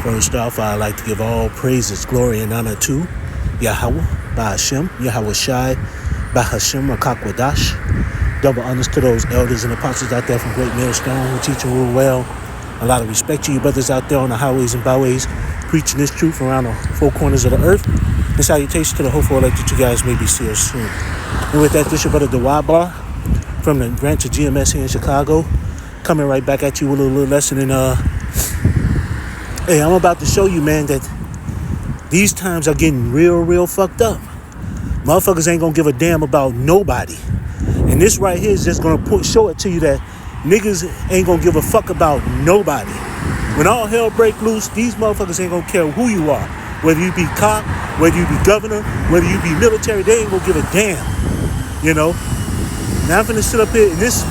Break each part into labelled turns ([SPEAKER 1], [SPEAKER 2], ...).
[SPEAKER 1] First off, I'd like to give all praises, glory, and honor to Yahweh, Ba'Hashem, Yahweh Shai, Ba'Hashem, Rakakwadash. Double honors to those elders and apostles out there from Great Millstone who teach and rule well. A lot of respect to you brothers out there on the highways and byways, preaching this truth around the four corners of the earth. And salutations to the hopeful elect that you guys may be seeing soon. And with that, this your brother Dawad Bar from the branch of GMS here in Chicago, coming right back at you with a little lesson in hey, I'm about to show you, man, that these times are getting real fucked up. Motherfuckers ain't gonna give a damn about nobody. And this right here is just gonna show it to you that niggas ain't gonna give a fuck about nobody. When all hell break loose, these motherfuckers ain't gonna care who you are. Whether you be cop, whether you be governor, whether you be military, they ain't gonna give a damn. You know? Now I'm finna sit up here and this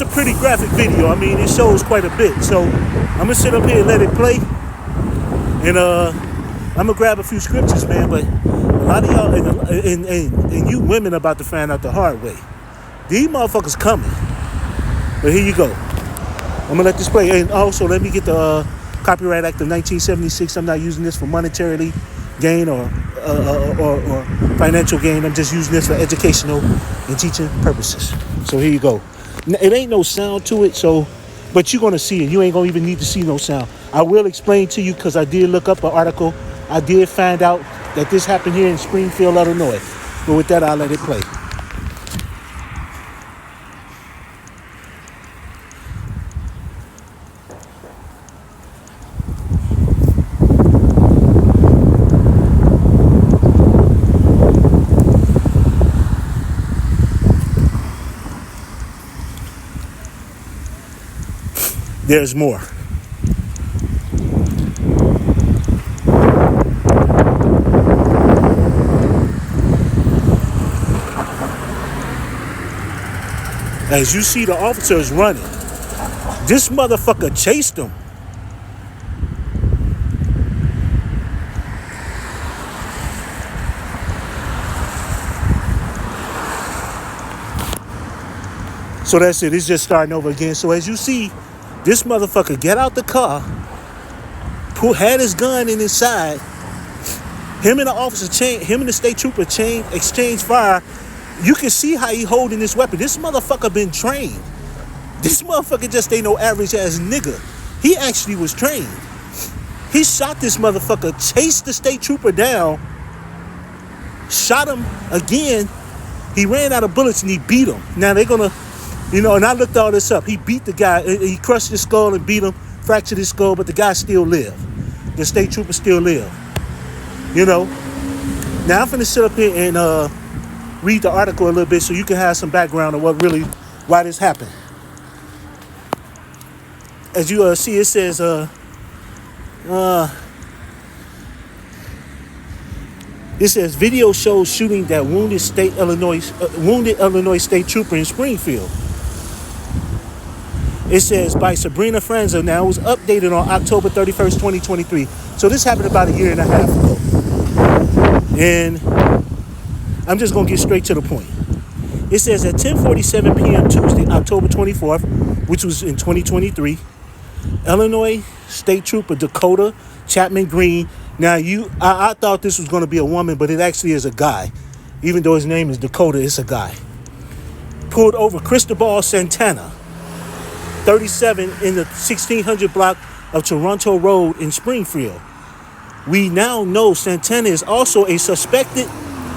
[SPEAKER 1] a pretty graphic video. I mean, it shows quite a bit. So I'm gonna sit up here and let it play. And I'm gonna grab a few scriptures, man. But a lot of y'all and you women about to find out the hard way. These motherfuckers coming. But here you go. I'm gonna let this play. And also let me get the Copyright Act of 1976. I'm not using this for monetary gain or financial gain. I'm just using this for educational and teaching purposes. So here you go. It ain't no sound to it, so but you're gonna see it. You ain't gonna even need to see no sound. I will explain to you because I did look up an article. I did find out that this happened here in Springfield, Illinois. But with that, I'll let it play. There's more. As you see the officers running, this motherfucker chased them. So that's it. It's just starting over again. So as you see, this motherfucker get out the car, had his gun in his side. Him and the officer him and the state trooper exchange fire. You can see how he holding this weapon. This motherfucker been trained. This motherfucker just ain't no average ass nigga. He actually was trained. He shot this motherfucker, chased the state trooper down, shot him again. He ran out of bullets and he beat him. Now they're gonna, and I looked all this up. He beat the guy. He crushed his skull and beat him, fractured his skull, but the guy still lived. The state trooper still lived. Now I'm finna sit up here and read the article a little bit so you can have some background on why this happened. As you see, it says, video shows shooting that wounded Illinois state trooper in Springfield. It says by Sabrina Franza. Now it was updated on October 31st, 2023. So this happened about a year and a half ago. And I'm just going to get straight to the point. It says at 10:47 p.m. Tuesday, October 24th, which was in 2023, Illinois State Trooper Dakota Chapman Green. Now, I thought this was going to be a woman, but it actually is a guy. Even though his name is Dakota, it's a guy. Pulled over Cristobal Santana, 37, in the 1600 block of Toronto Road in Springfield. We now know Santana is also a suspected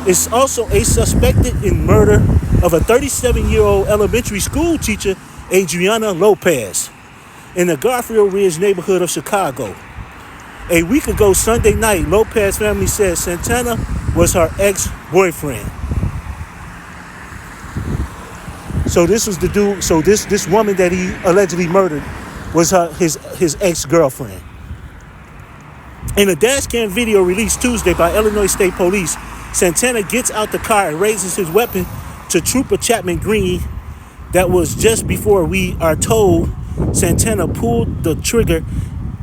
[SPEAKER 1] in murder of a 37-year-old elementary school teacher, Adriana Lopez, in the Garfield Ridge neighborhood of Chicago. A week ago, Sunday night, Lopez family said Santana was her ex-boyfriend. So this was the dude. So this woman that he allegedly murdered was his ex-girlfriend. In a dashcam video released Tuesday by Illinois State Police, Santana gets out the car and raises his weapon to Trooper Chapman Green. That was just before we are told Santana pulled the trigger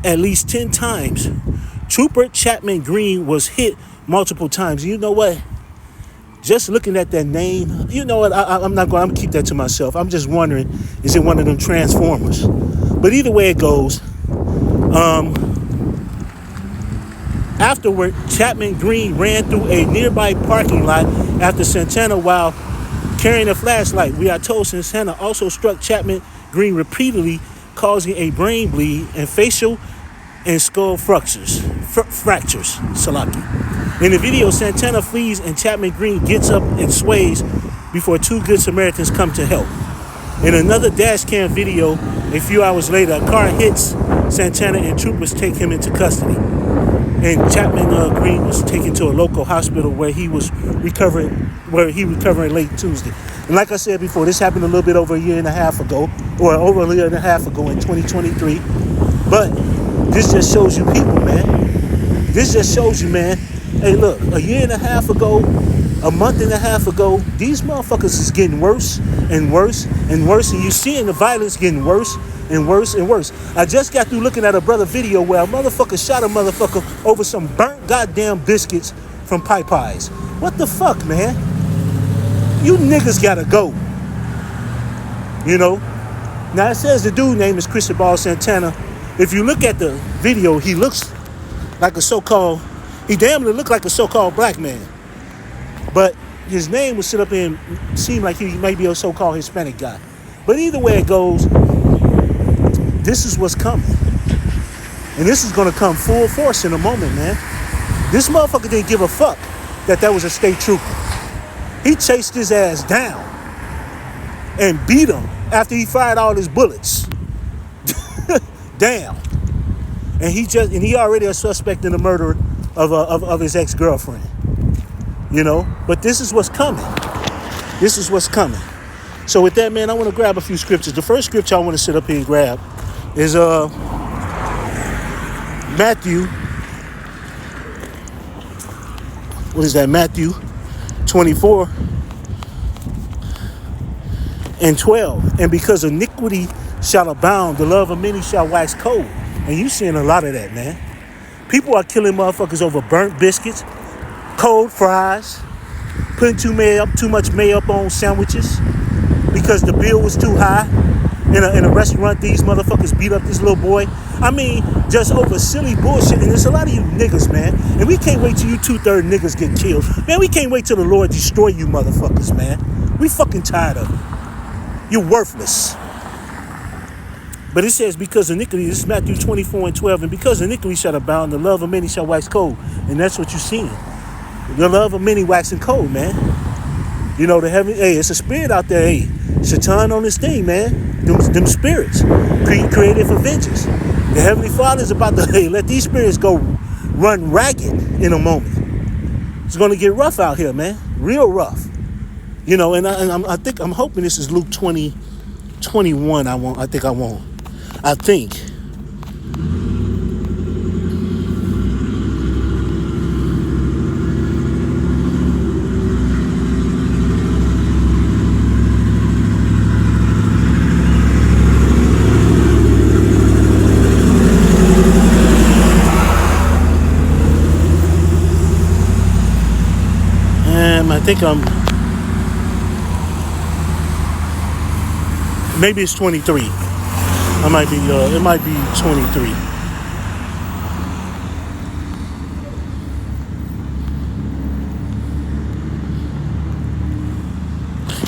[SPEAKER 1] at least 10 times. Trooper Chapman Green was hit multiple times. You know what? Just looking at that name, you know what? I'm going to keep that to myself. I'm just wondering, is it one of them Transformers? But either way it goes, Afterward, Chapman Green ran through a nearby parking lot after Santana while carrying a flashlight. We are told Santana also struck Chapman Green repeatedly, causing a brain bleed and facial and skull fractures. Salaki. In the video, Santana flees and Chapman Green gets up and sways before two good Samaritans come to help. In another dash cam video, a few hours later, a car hits Santana and troopers take him into custody. And Chapman Green was taken to a local hospital where he was recovering late Tuesday. And like I said before, this happened a little bit over a year and a half ago, or over a year and a half ago in 2023. But this just shows you people, man. This just shows you, man. Hey, look, a year and a half ago, a month and a half ago, these motherfuckers is getting worse and worse and worse. And you seeing the violence getting worse and worse and worse. I just got through looking at a brother video where a motherfucker shot a motherfucker over some burnt goddamn biscuits from Popeyes. What the fuck, man? You niggas gotta go. You know? Now it says the dude name is Cristobal Santana. If you look at the video, he looks like he damn near look like a so-called black man. But his name would sit up and seem like he might be a so-called Hispanic guy. But either way it goes, this is what's coming. And this is going to come full force in a moment, man. This motherfucker didn't give a fuck that was a state trooper. He chased his ass down and beat him after he fired all his bullets. Damn. And he already a suspect in the murder of his ex-girlfriend. You know? But this is what's coming. This is what's coming. So with that, man, I want to grab a few scriptures. The first scripture I want to sit up here and grab is Matthew. What is that? Matthew 24 and 12. And because iniquity shall abound, the love of many shall wax cold. And you seeing a lot of that, man. People are killing motherfuckers over burnt biscuits, cold fries, putting too much mayo up on sandwiches because the bill was too high. In a restaurant, these motherfuckers beat up this little boy. I mean, just over silly bullshit. And there's a lot of you niggas, man. And we can't wait till you 2/3 niggas get killed. Man, we can't wait till the Lord destroy you motherfuckers, man. We fucking tired of it. You're worthless. But it says, because iniquity, this is Matthew 24 and 12, and because iniquity shall abound, the love of many shall wax cold. And that's what you're seeing. The love of many waxing cold, man. You know, it's a spirit out there, hey. Shaitan on this thing, man. Them spirits created for vengeance. The Heavenly Father is about to let these spirits go run ragged in a moment. It's going to get rough out here, man. Real rough. You know, and I'm hoping this is Luke 20:21. I think. Maybe it's 23. It might be 23.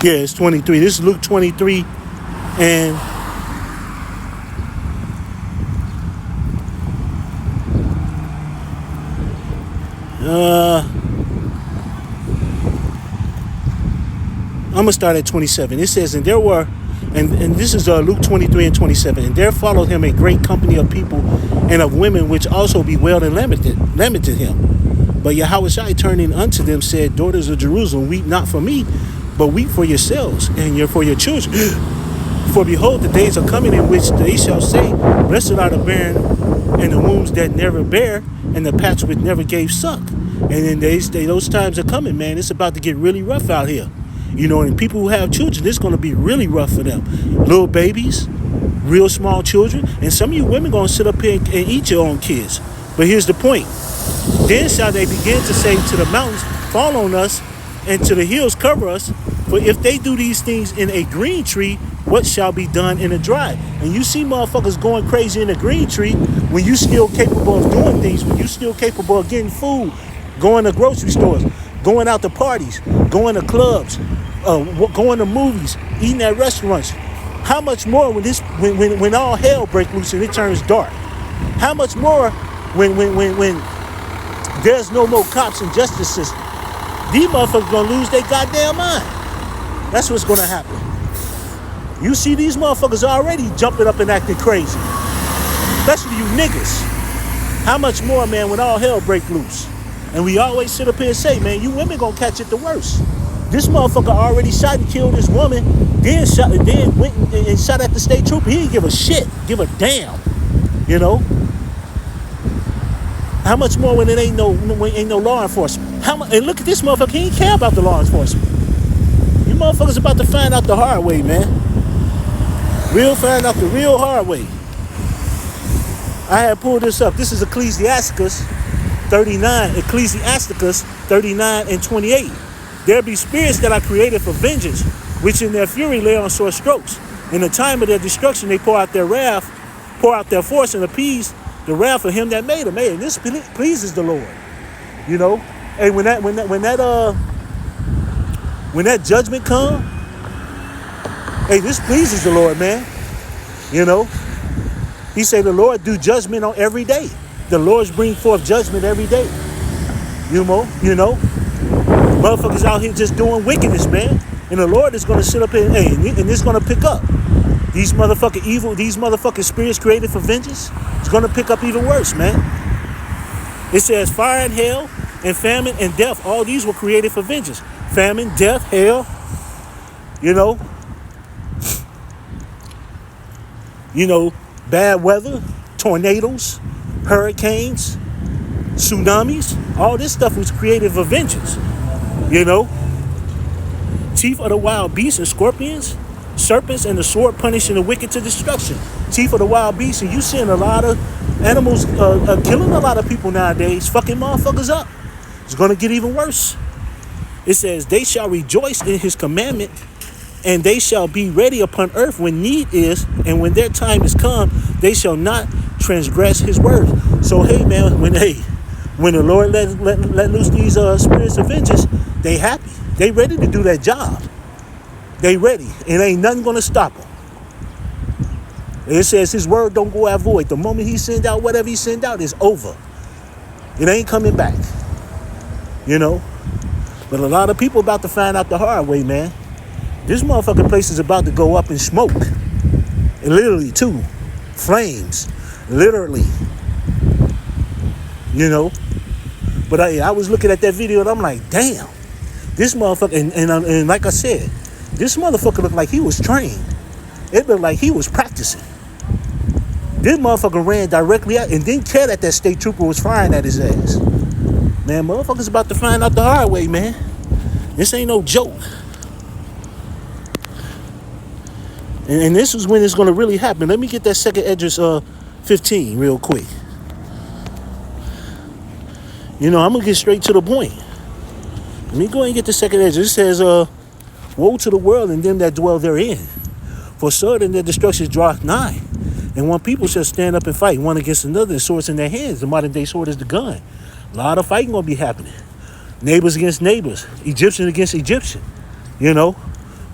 [SPEAKER 1] Yeah, it's 23. This is Luke 23 and I'm going to start at 27. It says, and there were, and this is Luke 23 and 27, and there followed him a great company of people and of women, which also bewailed and lamented him. But Yahushua turning unto them said, daughters of Jerusalem, weep not for me, but weep for yourselves and for your children. For behold, the days are coming in which they shall say, blessed are the barren and the wombs that never bear and the paps which never gave suck. And in those times are coming, man. It's about to get really rough out here. You know, and people who have children, it's going to be really rough for them. Little babies, real small children. And some of you women going to sit up here and eat your own kids. But here's the point. Then shall they begin to say to the mountains, fall on us, and to the hills cover us. For if they do these things in a green tree, what shall be done in a dry? And you see motherfuckers going crazy in a green tree when you still capable of doing things, when you still capable of getting food, going to grocery stores, going out to parties, going to clubs, going to movies, eating at restaurants. How much more when all hell breaks loose and it turns dark? How much more when there's no more cops and justice system? These motherfuckers gonna lose their goddamn mind. That's what's gonna happen. You see these motherfuckers already jumping up and acting crazy. Especially you niggas. How much more, man, when all hell break loose? And we always sit up here and say, man, you women gonna catch it the worst. This motherfucker already shot and killed this woman, then went and shot at the state trooper. He didn't give a shit, give a damn, you know? How much more when it ain't no law enforcement? And look at this motherfucker, he ain't care about the law enforcement. You motherfuckers about to find out the hard way, man. Find out the real hard way. I had pulled this up. This is Ecclesiasticus 39, Ecclesiasticus 39 and 28. There be spirits that are created for vengeance, which in their fury lay on sore strokes. In the time of their destruction, they pour out their wrath, pour out their force, and appease the wrath of him that made them. Hey, and this pleases the Lord, you know. Hey, when that judgment come, hey, this pleases the Lord, man. You know, he said the Lord do judgment on every day. The Lord's bring forth judgment every day. You know, motherfuckers out here just doing wickedness, man. And the Lord is going to sit up here, hey, and it's going to pick up. These motherfucking spirits created for vengeance, it's going to pick up even worse, man. It says fire and hell and famine and death, all these were created for vengeance. Famine, death, hell, you know, bad weather, tornadoes, hurricanes, tsunamis, all this stuff was created for vengeance, you know. Chief of the wild beasts and scorpions, serpents, and the sword punishing the wicked to destruction. Chief of the wild beasts, and you seeing a lot of animals killing a lot of people nowadays, fucking motherfuckers up. It's going to get even worse. It says, they shall rejoice in his commandment, and they shall be ready upon earth when need is, and when their time is come, they shall not transgress his word. So, hey, man, when the Lord let loose these spirits of vengeance, they happy. They ready to do that job. They ready. And ain't nothing going to stop them. It says his word don't go out void. The moment he send out whatever he send out, it's over. It ain't coming back. You know? But a lot of people about to find out the hard way, man. This motherfucking place is about to go up in smoke. And literally, too. Flames. Literally. You know? But I was looking at that video and I'm like, damn. This motherfucker, and like I said, this motherfucker looked like he was trained. It looked like he was practicing. This motherfucker ran directly out and didn't care that state trooper was firing at his ass. Man, motherfuckers about to find out the hard way, man. This ain't no joke. And this is when it's going to really happen. Let me get that second Esdras 15 real quick. You know, I'm going to get straight to the point. Let me go ahead and get the second Esdras. It says, woe to the world and them that dwell therein. For sudden their destruction draweth nigh. And one people shall stand up and fight one against another, and swords in their hands. The modern day sword is the gun. A lot of fighting going to be happening. Neighbors against neighbors. Egyptian against Egyptian. You know.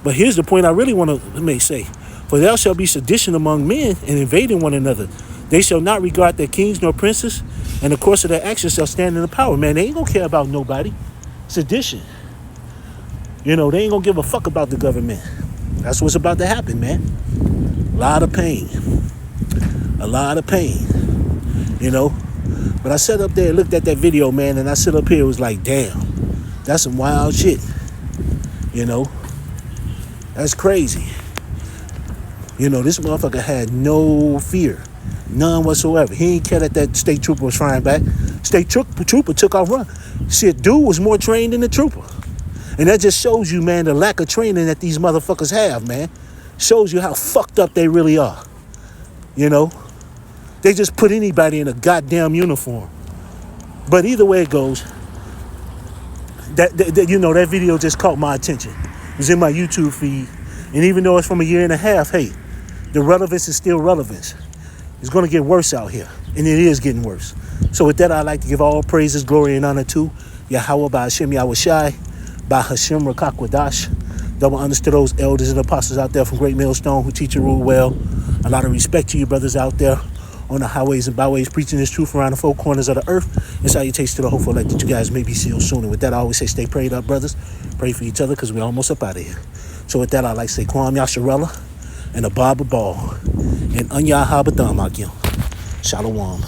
[SPEAKER 1] But here's the point I really want to say. For there shall be sedition among men and invading one another. They shall not regard their kings nor princes, and the course of their actions shall stand in the power. Man, they ain't going to care about nobody. Sedition. You know, they ain't going to give a fuck about the government. That's what's about to happen, man. A lot of pain. A lot of pain. You know. But I sat up there and looked at that video, man, and I sit up here, it was like, damn. That's some wild shit. You know. That's crazy. You know, this motherfucker had no fear. None whatsoever. He ain't care that state trooper was firing back. State trooper took off run. Shit, dude was more trained than the trooper. And that just shows you, man, the lack of training that these motherfuckers have, man. Shows you how fucked up they really are. You know? They just put anybody in a goddamn uniform. But either way it goes, that video just caught my attention. was in my YouTube feed. And even though it's from a year and a half, hey, the relevance is still relevance. It's going to get worse out here. And it is getting worse. So with that, I'd like to give all praises, glory, and honor to Yahweh by Hashem Yahweh Shai, by Hashem Rakakwadash. Double honors to those elders and apostles out there from Great Millstone who teach and rule well. A lot of respect to you brothers out there on the highways and byways, preaching this truth around the four corners of the earth. And salutations to the hopeful elect that you guys may be sealed soon. And with that, I always say stay prayed up, brothers. Pray for each other because we're almost up out of here. So with that, I'd like to say Kwam Yasharella and Ababa Ball and Anya Habadam Akim. Shalom.